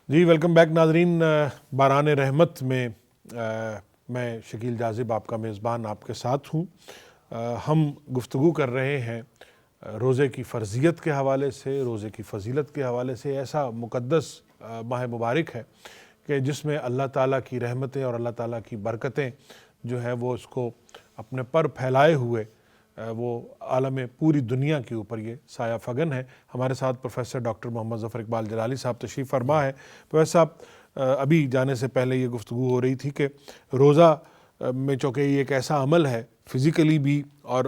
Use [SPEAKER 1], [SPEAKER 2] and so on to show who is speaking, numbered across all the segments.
[SPEAKER 1] جی welcome back ناظرین، باران رحمت میں میں شکیل جاذب آپ کا میزبان آپ کے ساتھ ہوں۔ ہم گفتگو کر رہے ہیں روزے کی فرضیت کے حوالے سے، روزے کی فضیلت کے حوالے سے۔ ایسا مقدس ماہ مبارک ہے کہ جس میں اللہ تعالیٰ کی رحمتیں اور اللہ تعالیٰ کی برکتیں جو ہے وہ اس کو اپنے پر پھیلائے ہوئے وہ عالم پوری دنیا کے اوپر یہ سایہ فگن ہے۔ ہمارے ساتھ پروفیسر ڈاکٹر محمد ظفر اقبال جلالی صاحب تشریف فرما ہے۔ پروفیسر صاحب، ابھی جانے سے پہلے یہ گفتگو ہو رہی تھی کہ روزہ میں چونکہ یہ ایک ایسا عمل ہے فزیکلی بھی اور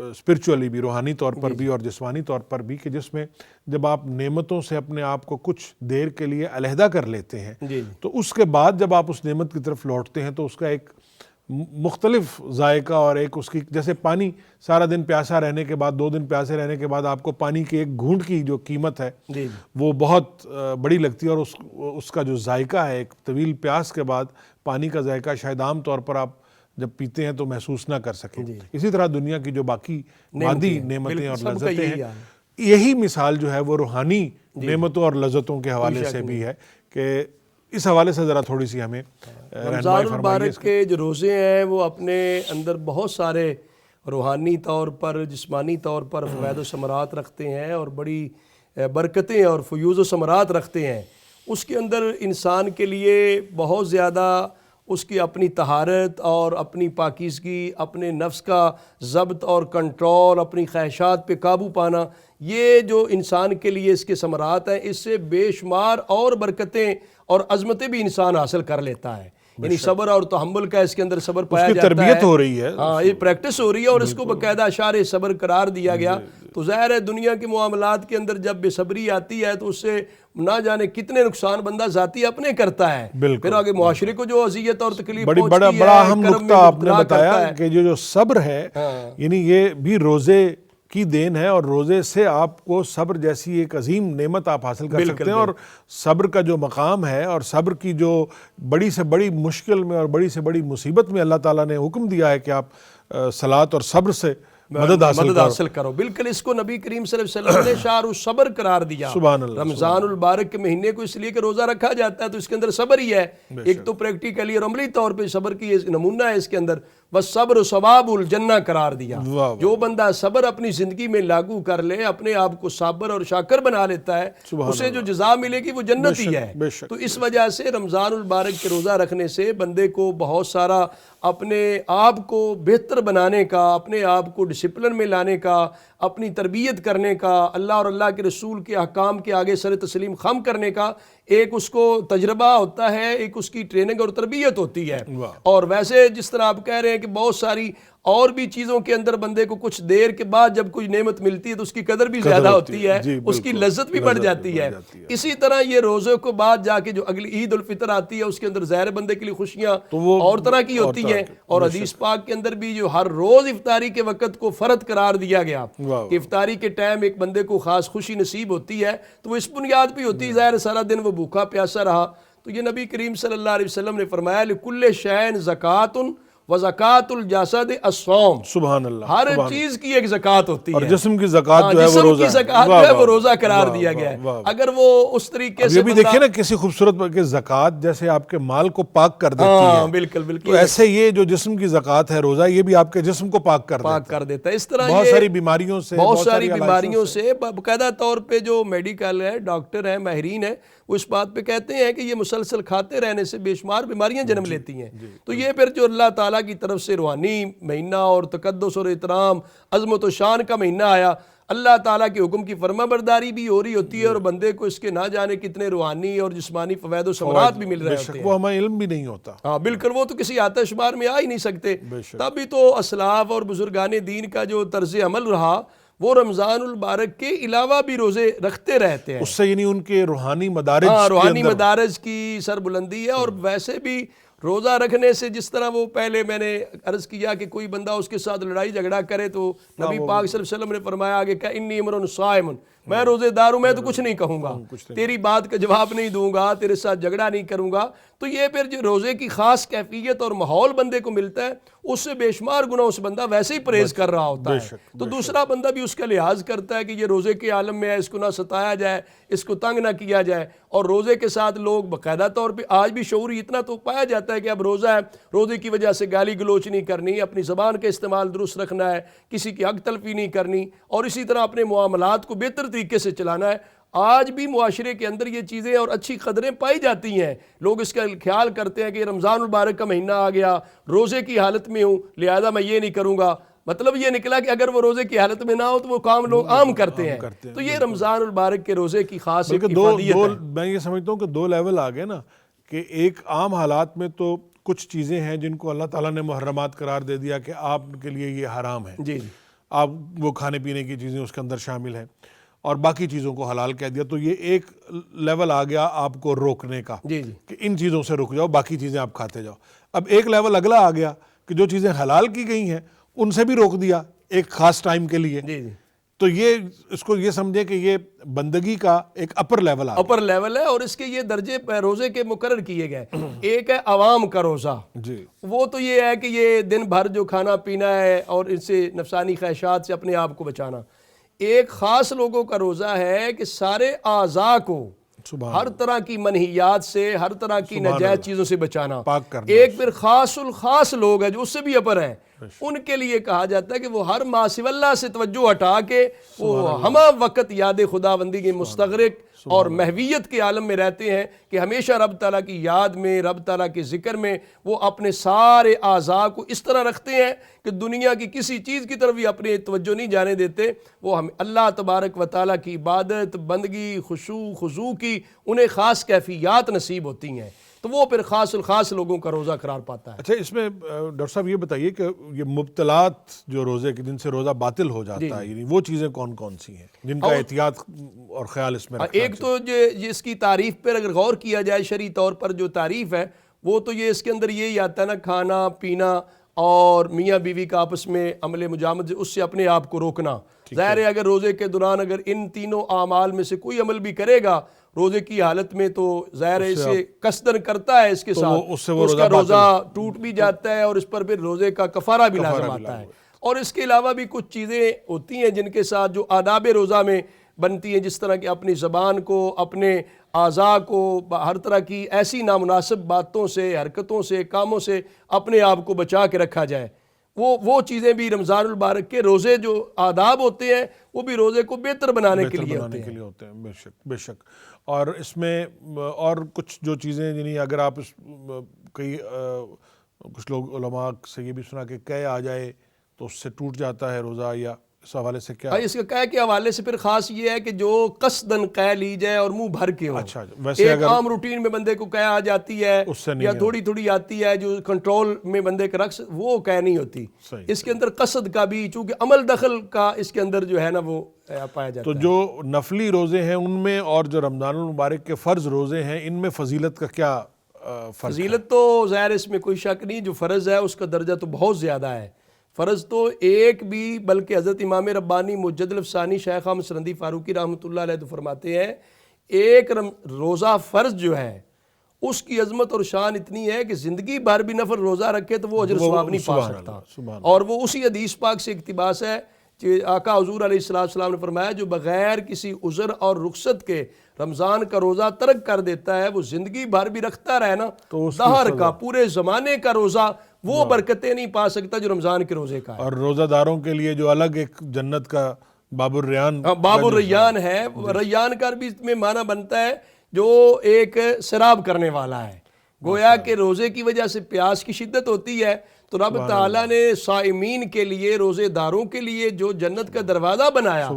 [SPEAKER 1] اسپرچولی بھی، روحانی طور پر بھی اور جسمانی طور پر بھی، کہ جس میں جب آپ نعمتوں سے اپنے آپ کو کچھ دیر کے لیے علیحدہ کر لیتے ہیں تو اس کے بعد جب آپ اس نعمت کی طرف لوٹتے ہیں تو اس کا ایک مختلف ذائقہ اور ایک اس کی، جیسے پانی سارا دن پیاسا رہنے کے بعد، 2 دن پیاسے رہنے کے بعد آپ کو پانی کی ایک گھونٹ کی جو قیمت ہے وہ بہت بڑی لگتی ہے، اور اس کا جو ذائقہ ہے ایک طویل پیاس کے بعد پانی کا ذائقہ شاید عام طور پر آپ جب پیتے ہیں تو محسوس نہ کر سکیں۔ اسی طرح دنیا کی جو باقی مادی نعمتیں اور لذتیں ہیں، یہی مثال جو ہے وہ روحانی نعمتوں اور لذتوں کے حوالے سے بھی ہے، کہ اس حوالے سے ذرا تھوڑی سی ہمیں
[SPEAKER 2] رمضان المبارک کے جو روزے ہیں وہ اپنے اندر بہت سارے روحانی طور پر، جسمانی طور پر فوائد و ثمرات رکھتے ہیں اور بڑی برکتیں اور فیوز و ثمرات رکھتے ہیں۔ اس کے اندر انسان کے لیے بہت زیادہ اس کی اپنی طہارت اور اپنی پاکیزگی، اپنے نفس کا ضبط اور کنٹرول، اپنی خواہشات پہ قابو پانا، یہ جو انسان کے لیے اس کے ثمرات ہیں، اس سے بے شمار اور برکتیں اور عظمتیں بھی انسان حاصل کر لیتا ہے۔ یعنی صبر اور تحمل کا اس کے اندر صبر پایا جاتا ہے،
[SPEAKER 1] تربیت ہو رہی ہے،
[SPEAKER 2] ہاں یہ پریکٹس ہو رہی ہے، اور اس کو باقاعدہ اشعار صبر قرار دیا گیا۔ تو ظاہر ہے دنیا کے معاملات کے اندر جب بے صبری آتی ہے تو اس سے نہ جانے کتنے نقصان بندہ ذاتی اپنے کرتا ہے، پھر آگے معاشرے کو جو اذیت اور تکلیف پہنچتی ہے۔
[SPEAKER 1] بڑا اہم نقطہ آپ نے بتایا کہ جو صبر ہے، یعنی یہ بھی روزے کی دین ہے، اور روزے سے آپ کو صبر جیسی ایک عظیم نعمت آپ حاصل کر سکتے ہیں۔ اور صبر کا جو مقام ہے اور صبر کی جو بڑی سے بڑی مشکل میں اور بڑی سے بڑی مصیبت میں اللہ تعالیٰ نے حکم دیا ہے کہ آپ صلاۃ اور صبر سے مدد حاصل
[SPEAKER 2] کرو۔ بالکل اس کو نبی کریم صلی اللہ علیہ وسلم نے شہر الصبر قرار دیا۔
[SPEAKER 1] سبحان اللہ۔
[SPEAKER 2] رمضان المبارک کے مہینے کو اس لیے کہ روزہ رکھا جاتا ہے تو اس کے اندر صبر ہی ہے، ایک تو پریکٹیکلی اور عملی طور پہ صبر کی نمونہ ہے اس کے اندر۔ بس صبر ثواب الجنہ قرار دیا۔ جو بندہ صبر اپنی زندگی میں لاگو کر لے، اپنے آپ کو صابر اور شاکر بنا لیتا ہے، اسے جو جزا ملے گی وہ جنت ہی ہے۔ تو اس وجہ سے رمضان المبارک کے روزہ رکھنے سے بندے کو بہت سارا اپنے آپ کو بہتر بنانے کا، اپنے آپ کو ڈسپلن میں لانے کا، اپنی تربیت کرنے کا، اللہ اور اللہ کے رسول کے احکام کے آگے سر تسلیم خم کرنے کا ایک اس کو تجربہ ہوتا ہے، ایک اس کی ٹریننگ اور تربیت ہوتی ہے۔ اور ویسے جس طرح آپ کہہ رہے ہیں کہ بہت ساری اور بھی چیزوں کے اندر بندے کو کچھ دیر کے بعد جب کوئی نعمت ملتی ہے تو اس کی قدر بھی زیادہ ہوتی ہے، اس کی لذت بھی بڑھ جاتی ہے۔ اسی طرح یہ روزے کو بعد جا کے جو اگلی عید الفطر آتی ہے اس کے اندر ظاہر بندے کے لیے خوشیاں اور طرح کی ہوتی ہیں، اور حدیث پاک کے اندر بھی جو ہر روز افطاری کے وقت کو فرض قرار دیا گیا کہ افطاری کے ٹائم ایک بندے کو خاص خوشی نصیب ہوتی ہے، تو وہ اس بنیاد پہ ہوتی ہے ظاہر سارا دن وہ بھوکا پیاسا رہا۔ تو یہ نبی کریم صلی اللہ علیہ وسلم نے فرمایا لِكُلِّ شَيْءٍ زَكَاةٌ وَزَكَاةُ الْجَسَدِ الصَّوْمُ۔
[SPEAKER 1] سبحان اللہ۔
[SPEAKER 2] ہر چیز کی ایک زکوٰۃ ہوتی ہے،
[SPEAKER 1] اور جسم کی زکوٰۃ جو ہے وہ روزہ ہے،
[SPEAKER 2] جسم کی زکوٰۃ جو ہے وہ روزہ قرار دیا گیا ہے۔ اگر وہ اس طریقے سے
[SPEAKER 1] یہ بھی دیکھیں نا کسی خوبصورت پر کہ زکوٰۃ جیسے آپ کے مال کو پاک کر دیتی ہے،
[SPEAKER 2] بالکل بالکل،
[SPEAKER 1] تو ایسے یہ جو جسم کی زکوٰۃ ہے روزہ، یہ بھی آپ کے جسم کو پاک کر دیتا ہے۔
[SPEAKER 2] اس طرح
[SPEAKER 1] بہت ساری بیماریوں سے،
[SPEAKER 2] بہت ساری بیماریوں سے باقاعدہ طور پہ جو میڈیکل ہے، ڈاکٹر ہیں، ماہرین ہیں، وہ اس بات پہ کہتے ہیں کہ یہ مسلسل کھاتے رہنے سے بے شمار بیماریاں جنم لیتی ہیں۔ تو یہ پھر جو اللہ تعالیٰ کی طرف سے روحانی مہینہ اور تقدس اور احترام، عظمت و شان کا مہینہ آیا، اللہ تعالیٰ کے حکم کی فرما برداری بھی ہو رہی ہوتی ہے، اور بندے کو اس کے نہ جانے کتنے روحانی اور جسمانی فوائد و ثمرات بھی مل رہے ہوتے ہیں۔
[SPEAKER 1] وہ ہمیں علم بھی نہیں ہوتا۔
[SPEAKER 2] ہاں بالکل، وہ تو کسی آتش شمار میں آ ہی نہیں سکتے۔ تبھی تو اسلاف اور بزرگان دین کا جو طرز عمل رہا وہ رمضان المبارک کے علاوہ بھی روزے رکھتے رہتے ہیں۔
[SPEAKER 1] اس سے یعنی ان کے روحانی مدارج
[SPEAKER 2] کی سربلندی ہے۔ اور ویسے بھی روزہ رکھنے سے جس طرح وہ پہلے میں نے عرض کیا کہ کوئی بندہ اس کے ساتھ لڑائی جھگڑا کرے تو نبی پاک صلی اللہ علیہ وسلم نے فرمایا کہ انی امرؤ صائم، میں روزے دار ہوں، میں تو کچھ نہیں کہوں گا، تیری بات کا جواب نہیں دوں گا، تیرے ساتھ جھگڑا نہیں کروں گا. تو یہ پھر جو روزے کی خاص کیفیت اور ماحول بندے کو ملتا ہے، اس سے بے شمار گناہ اس بندہ ویسے ہی پرہیز کر رہا ہوتا ہے. تو دوسرا بندہ بھی اس کا لحاظ کرتا ہے کہ یہ روزے کے عالم میں ہے، اس کو نہ ستایا جائے، اس کو تنگ نہ کیا جائے. اور روزے کے ساتھ لوگ باقاعدہ طور پہ آج بھی شعور اتنا تو پایا جاتا ہے کہ اب روزہ ہے، روزے کی وجہ سے گالی گلوچ نہیں کرنی، اپنی زبان کا استعمال درست رکھنا ہے، کسی کی حق تلفی نہیں کرنی، اور اسی طرح اپنے معاملات کو بہتر طریقے سے چلانا ہے. آج بھی معاشرے کے اندر یہ چیزیں اور اچھی قدریں پائی جاتی ہیں. لوگ اس کا خیال کرتے ہیں کہ رمضان المبارک کا مہینہ آ گیا، روزے کی حالت میں ہوں، لہذا میں یہ نہیں کروں گا. مطلب یہ نکلا کہ اگر وہ روزے کی حالت میں نہ ہو تو وہ کام لوگ عام کرتے ہیں. تو یہ رمضان المبارک کے روزے کی خاص افادیت ہے.
[SPEAKER 1] میں یہ سمجھتا ہوں کہ دو لیول آ گئے نا، کہ ایک عام حالات میں تو کچھ چیزیں ہیں جن کو اللہ تعالیٰ نے محرمات قرار دے دیا کہ آپ کے لیے یہ حرام ہے،
[SPEAKER 2] جی
[SPEAKER 1] آپ وہ کھانے پینے کی چیزیں اس کے اندر شامل ہیں، اور باقی چیزوں کو حلال کہہ دیا. تو یہ ایک لیول آ گیا آپ کو روکنے کا،
[SPEAKER 2] جی
[SPEAKER 1] کہ ان چیزوں سے رک جاؤ، باقی چیزیں آپ کھاتے جاؤ. اب ایک لیول اگلا آ گیا کہ جو چیزیں حلال کی گئی ہیں ان سے بھی روک دیا ایک خاص ٹائم کے لیے.
[SPEAKER 2] جی
[SPEAKER 1] تو یہ اس کو یہ سمجھے کہ یہ بندگی کا ایک اپر لیول آ گیا.
[SPEAKER 2] اپر لیول ہے، اور اس کے یہ درجے روزے کے مقرر کیے گئے. ایک ہے عوام کا روزہ،
[SPEAKER 1] جی
[SPEAKER 2] وہ تو یہ ہے کہ یہ دن بھر جو کھانا پینا ہے اور ان سے نفسانی خواہشات سے اپنے آپ کو بچانا. ایک خاص لوگوں کا روزہ ہے کہ سارے اعضاء کو ہر طرح کی منہیات سے، ہر طرح کی ناجائز چیزوں سے بچانا. ایک پھر خاص الخاص لوگ ہیں جو اس سے بھی اپر ہیں، ان کے لیے کہا جاتا ہے کہ وہ ہر ما سوی اللہ سے توجہ ہٹا کے وہ ہمہ وقت یاد خداوندی کے مستغرق اور محویت کے عالم میں رہتے ہیں، کہ ہمیشہ رب تعالیٰ کی یاد میں، رب تعالیٰ کے ذکر میں وہ اپنے سارے اعضاء کو اس طرح رکھتے ہیں کہ دنیا کی کسی چیز کی طرف بھی اپنی توجہ نہیں جانے دیتے. وہ ہم اللہ تبارک و تعالیٰ کی عبادت، بندگی، خشوع خضوع کی انہیں خاص کیفیات نصیب ہوتی ہیں. تو وہ پھر خاص الخاص لوگوں کا روزہ قرار پاتا ہے.
[SPEAKER 1] اچھا، اس میں ڈاکٹر صاحب یہ بتائیے کہ یہ مبتلات جو روزے کے جن سے روزہ باطل ہو جاتا ہے، یعنی وہ چیزیں کون کون سی ہیں جن کا احتیاط اور خیال اس میں رکھنا
[SPEAKER 2] ایک تو جس کی تعریف پر اگر غور کیا جائے شرعی طور پر جو تعریف ہے وہ تو یہ اس کے اندر یہی آتا ہے نا، کھانا پینا اور میاں بیوی کا آپس میں عمل مجامد، اس سے اپنے آپ کو روکنا. ظاہر ہے اگر روزے کے دوران اگر ان تینوں اعمال میں سے کوئی عمل بھی کرے گا روزے کی حالت میں تو ظاہر ہے اسے قصدن کرتا ہے، اس کے ساتھ اس کا روزہ ٹوٹ بھی جاتا ہے اور اس پر پھر روزے کا کفارہ بھی لازم آتا ہے. اور اس کے علاوہ بھی کچھ چیزیں ہوتی ہیں جن کے ساتھ جو آداب روزہ میں بنتی ہیں، جس طرح کہ اپنی زبان کو، اپنے اعضاء کو ہر طرح کی ایسی نامناسب باتوں سے، حرکتوں سے، کاموں سے اپنے آپ کو بچا کے رکھا جائے. وہ چیزیں بھی رمضان المبارک کے روزے جو آداب ہوتے ہیں وہ بھی روزے کو بہتر بنانے کے لیے ہوتے ہیں.
[SPEAKER 1] بے شک بے شک. اور اس میں اور کچھ جو چیزیں، یعنی اگر آپ کئی کچھ لوگ علماء سے یہ بھی سنا کہ قے آ جائے تو اس سے ٹوٹ جاتا ہے روزہ، یا اس حوالے سے کیا؟
[SPEAKER 2] اس کا قے کے حوالے سے پھر خاص یہ ہے کہ جو قصدن قے لی جائے اور منہ بھر کے ہو.
[SPEAKER 1] اچھا، ویسے
[SPEAKER 2] ایک عام روٹین میں بندے کو قے آ جاتی ہے یا تھوڑی تھوڑی آتی ہے جو کنٹرول میں بندے کا رقص، وہ قے نہیں ہوتی. اس کے اندر قصد کا بھی، چونکہ عمل دخل کا اس کے اندر جو ہے نا وہ پایا جاتا ہے.
[SPEAKER 1] تو جو نفلی روزے ہیں ان میں اور جو رمضان المبارک کے فرض روزے ہیں ان میں فضیلت کا کیا فرق؟
[SPEAKER 2] فضیلت تو ظاہر اس میں کوئی شک نہیں، جو فرض ہے اس کا درجہ تو بہت زیادہ ہے. فرض تو ایک بھی، بلکہ حضرت امام ربانی مجدد الافسانی شیخ احمد سرندی فاروقی رحمۃ اللہ علیہ تو فرماتے ہیں ایک روزہ فرض جو ہے اس کی عظمت اور شان اتنی ہے کہ زندگی بھر بھی نفل روزہ رکھے تو وہ اجر ثواب نہیں پا سکتا. اور وہ اسی حدیث پاک سے اقتباس ہے کہ آقا حضور علیہ السلام نے فرمایا جو بغیر کسی عذر اور رخصت کے رمضان کا روزہ ترک کر دیتا ہے وہ زندگی بھر بھی رکھتا رہے نا، دہر کا، پورے زمانے کا روزہ، وہ برکتیں نہیں پا سکتا جو رمضان کے روزے کا ہے.
[SPEAKER 1] اور روزہ داروں کے لیے جو الگ ایک جنت کا باب الریان،
[SPEAKER 2] باب الریان ہے، ریان کا بھی میں معنی بنتا ہے جو ایک سراب کرنے والا ہے. گویا کہ روزے کی وجہ سے پیاس کی شدت ہوتی ہے تو رب تعالیٰ نے صائمین کے لیے، روزے داروں کے لیے جو جنت کا دروازہ بنایا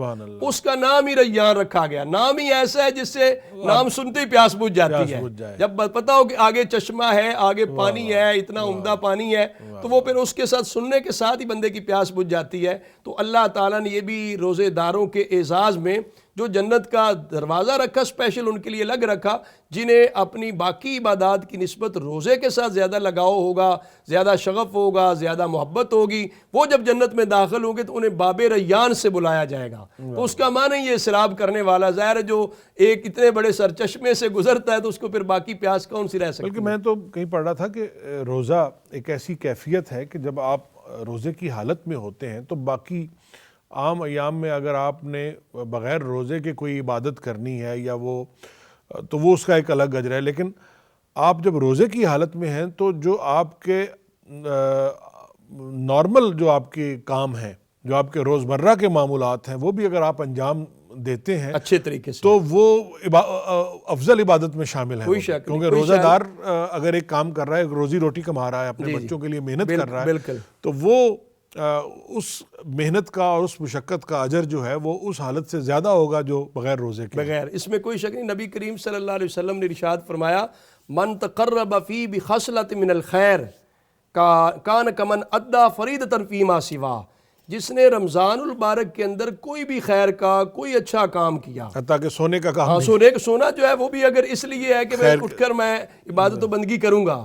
[SPEAKER 2] اس کا نام ہی ریان رکھا گیا. نام ہی ایسا ہے جس سے نام سنتے ہی پیاس بجھ جاتی ہے. جب پتا ہو کہ آگے چشمہ ہے، آگے پانی ہے، اتنا عمدہ پانی ہے، تو وہ پھر اس کے ساتھ سننے کے ساتھ ہی بندے کی پیاس بجھ جاتی ہے. تو اللہ تعالیٰ نے یہ بھی روزے داروں کے اعزاز میں جو جنت کا دروازہ رکھا اسپیشل ان کے لیے الگ رکھا، جنہیں اپنی باقی عبادات کی نسبت روزے کے ساتھ زیادہ لگاؤ ہوگا، زیادہ شغف ہوگا، زیادہ محبت ہوگی، وہ جب جنت میں داخل ہوں گے تو انہیں باب ریان سے بلایا جائے گا۔ تو اس کا معنی یہ سیراب کرنے والا، ظاہر ہے جو ایک اتنے بڑے سرچشمے سے گزرتا ہے تو اس کو پھر باقی پیاس کون سی رہ سکتی ہے۔
[SPEAKER 1] بلکہ میں تو کہیں پڑھ رہا تھا کہ روزہ ایک ایسی کیفیت ہے کہ جب آپ روزے کی حالت میں ہوتے ہیں تو باقی عام ایام میں اگر آپ نے بغیر روزے کے کوئی عبادت کرنی ہے یا تو وہ اس کا ایک الگ اجر ہے، لیکن آپ جب روزے کی حالت میں ہیں تو جو آپ کے نارمل جو آپ کے کام ہیں، جو آپ کے روزمرہ کے معمولات ہیں، وہ بھی اگر آپ انجام دیتے ہیں
[SPEAKER 2] اچھے طریقے سے
[SPEAKER 1] تو وہ افضل عبادت میں شامل ہے، کیونکہ روزہ دار اگر ایک کام کر رہا ہے، روزی روٹی کما رہا ہے، اپنے بچوں کے لیے محنت کر رہا ہے، تو وہ اس محنت کا اور اس مشقت کا اجر جو ہے وہ اس حالت سے زیادہ ہوگا جو بغیر روزے کے۔
[SPEAKER 2] بغیر، اس میں کوئی شک نہیں۔ نبی کریم صلی اللہ علیہ وسلم نے ارشاد فرمایا، من تقرب فی بخصلۃ من الخیر کان کمن ادا فریضۃ فیما سوا، جس نے رمضان المبارک کے اندر کوئی بھی خیر کا کوئی اچھا کام کیا،
[SPEAKER 1] حتیٰ کہ سونے کا کام،
[SPEAKER 2] سونا جو ہے وہ بھی اگر اس لیے ہے کہ میں اٹھ کر میں عبادت و بندگی کروں گا،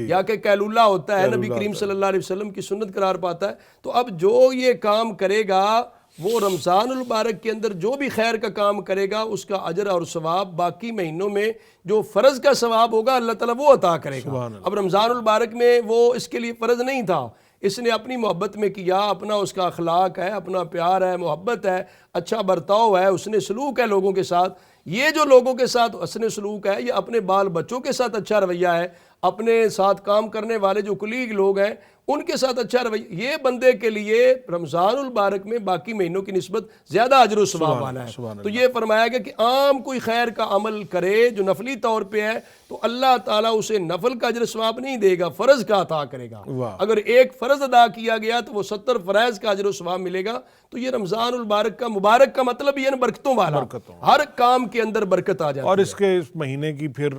[SPEAKER 2] یا کہ قیلولہ ہوتا ہے، نبی کریم صلی اللہ علیہ وسلم کی سنت قرار پاتا ہے، تو اب جو یہ کام کرے گا وہ رمضان المبارک کے اندر جو بھی خیر کا کام کرے گا اس کا اجر اور ثواب باقی مہینوں میں جو فرض کا ثواب ہوگا اللہ تعالیٰ وہ عطا کرے گا۔ اب رمضان المبارک میں وہ اس کے لیے فرض نہیں تھا، اس نے اپنی محبت میں کیا، اپنا اس کا اخلاق ہے، اپنا پیار ہے، محبت ہے، اچھا برتاؤ ہے، اس نے سلوک ہے لوگوں کے ساتھ۔ یہ جو لوگوں کے ساتھ حسن سلوک ہے، یہ اپنے بال بچوں کے ساتھ اچھا رویہ ہے، اپنے ساتھ کام کرنے والے جو کلیگ لوگ ہیں ان کے ساتھ اچھا رویہ، یہ بندے کے لیے رمضان المبارک میں باقی مہینوں کی نسبت زیادہ اجر و ثواب والا ہے۔ تو یہ فرمایا گیا کہ عام کوئی خیر کا عمل کرے جو نفلی طور پہ ہے تو اللہ تعالیٰ اسے نفل کا اجر و ثواب نہیں دے گا، فرض کا عطا کرے گا۔ اگر ایک فرض ادا کیا گیا تو وہ 70 فرائض کا اجر و ثواب ملے گا۔ تو یہ رمضان المبارک کا مبارک کا مطلب یہ ہے برکتوں والا، ہر کام کے اندر برکت آ جاتی ہے۔
[SPEAKER 1] اور اس کے اس مہینے کی پھر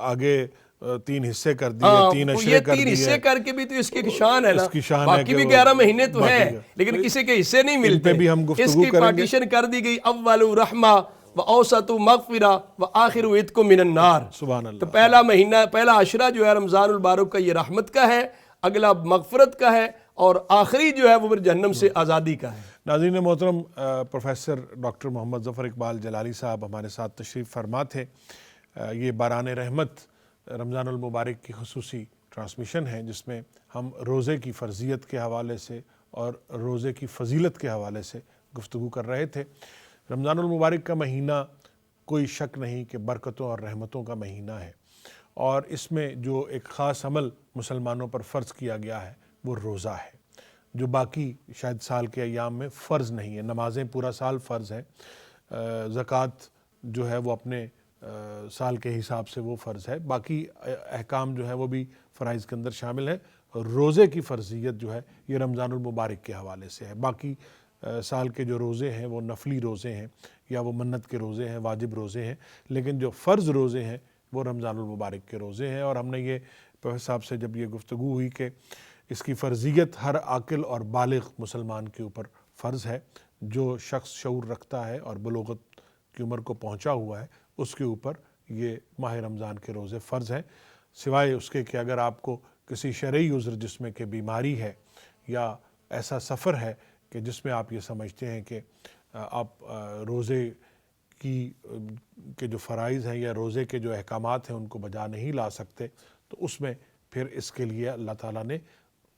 [SPEAKER 1] آگے 3 حصے کر دیے، 3 عشرے کر دیے،
[SPEAKER 2] 3 حصے کر کے بھی تو اس کی شان ہے نا، باقی بھی 11 مہینے تو ہیں لیکن کسی کے حصے نہیں ملتے، اس کی پارٹیشن کر دی گئی، اول رحمہ و اوسط مغفرہ و آخر عتق من النار۔
[SPEAKER 1] سبحان اللہ۔
[SPEAKER 2] تو پہلا مہینہ، پہلا عشرہ جو ہے رمضان المبارک کا یہ رحمت کا ہے، اگلا مغفرت کا ہے، اور آخری جو ہے وہ پھر جہنم سے آزادی کا ہے۔
[SPEAKER 1] ناظرین محترم، پروفیسر ڈاکٹر محمد ظفر اقبال جلالی صاحب ہمارے ساتھ تشریف فرما تھے۔ یہ باران رحمت رمضان المبارک کی خصوصی ٹرانسمیشن ہے جس میں ہم روزے کی فرضیت کے حوالے سے اور روزے کی فضیلت کے حوالے سے گفتگو کر رہے تھے۔ رمضان المبارک کا مہینہ کوئی شک نہیں کہ برکتوں اور رحمتوں کا مہینہ ہے، اور اس میں جو ایک خاص عمل مسلمانوں پر فرض کیا گیا ہے وہ روزہ ہے، جو باقی شاید سال کے ایام میں فرض نہیں ہے۔ نمازیں پورا سال فرض ہے، زکوٰۃ جو ہے وہ اپنے سال کے حساب سے وہ فرض ہے، باقی احکام جو ہے وہ بھی فرائض کے اندر شامل ہے۔ روزے کی فرضیت جو ہے یہ رمضان المبارک کے حوالے سے ہے، باقی سال کے جو روزے ہیں وہ نفلی روزے ہیں یا وہ منت کے روزے ہیں، واجب روزے ہیں، لیکن جو فرض روزے ہیں وہ رمضان المبارک کے روزے ہیں۔ اور ہم نے یہ پروفیسر صاحب سے جب یہ گفتگو ہوئی کہ اس کی فرضیت ہر عاقل اور بالغ مسلمان کے اوپر فرض ہے، جو شخص شعور رکھتا ہے اور بلوغت کی عمر کو پہنچا ہوا ہے اس کے اوپر یہ ماہ رمضان کے روزے فرض ہیں، سوائے اس کے کہ اگر آپ کو کسی شرعی عذر جس میں کہ بیماری ہے یا ایسا سفر ہے کہ جس میں آپ یہ سمجھتے ہیں کہ آپ روزے کے جو فرائض ہیں یا روزے کے جو احکامات ہیں ان کو بجا نہیں لا سکتے، تو اس میں پھر اس کے لیے اللہ تعالیٰ نے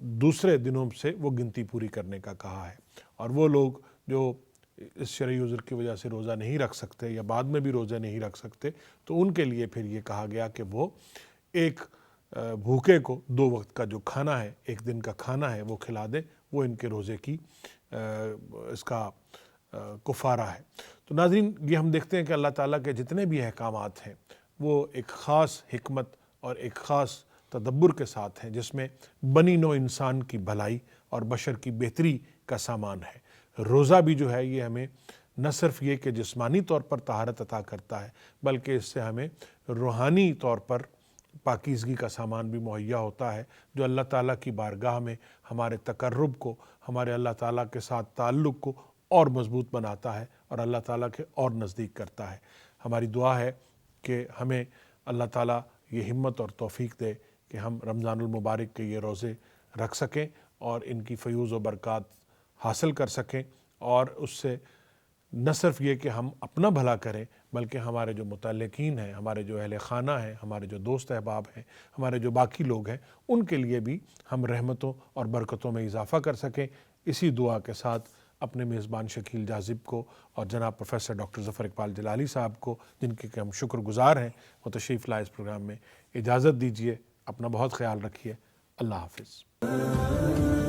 [SPEAKER 1] دوسرے دنوں سے وہ گنتی پوری کرنے کا کہا ہے۔ اور وہ لوگ جو اس شرعی عذر کی وجہ سے روزہ نہیں رکھ سکتے یا بعد میں بھی روزے نہیں رکھ سکتے، تو ان کے لیے پھر یہ کہا گیا کہ وہ ایک بھوکے کو 2 وقت کا جو کھانا ہے، 1 دن کا کھانا ہے وہ کھلا دیں، وہ ان کے روزے کی اس کا کفارہ ہے۔ تو ناظرین، یہ ہم دیکھتے ہیں کہ اللہ تعالیٰ کے جتنے بھی احکامات ہیں وہ ایک خاص حکمت اور ایک خاص تدبر کے ساتھ ہیں، جس میں بنی نوع انسان کی بھلائی اور بشر کی بہتری کا سامان ہے۔ روزہ بھی جو ہے یہ ہمیں نہ صرف یہ کہ جسمانی طور پر طہارت عطا کرتا ہے، بلکہ اس سے ہمیں روحانی طور پر پاکیزگی کا سامان بھی مہیا ہوتا ہے، جو اللہ تعالیٰ کی بارگاہ میں ہمارے تقرب کو، ہمارے اللہ تعالیٰ کے ساتھ تعلق کو اور مضبوط بناتا ہے اور اللہ تعالیٰ کے اور نزدیک کرتا ہے۔ ہماری دعا ہے کہ ہمیں اللہ تعالیٰ یہ ہمت اور توفیق دے کہ ہم رمضان المبارک کے یہ روزے رکھ سکیں اور ان کی فیوز و برکات حاصل کر سکیں، اور اس سے نہ صرف یہ کہ ہم اپنا بھلا کریں بلکہ ہمارے جو متعلقین ہیں، ہمارے جو اہل خانہ ہیں، ہمارے جو دوست احباب ہیں، ہمارے جو باقی لوگ ہیں، ان کے لیے بھی ہم رحمتوں اور برکتوں میں اضافہ کر سکیں۔ اسی دعا کے ساتھ اپنے میزبان شکیل جاذب کو اور جناب پروفیسر ڈاکٹر ظفر اقبال جلالی صاحب کو، جن کے ہم شکر گزار ہیں، وہ تشریف لائے اس پروگرام میں، اجازت دیجیے۔ اپنا بہت خیال رکھیے۔ اللہ حافظ۔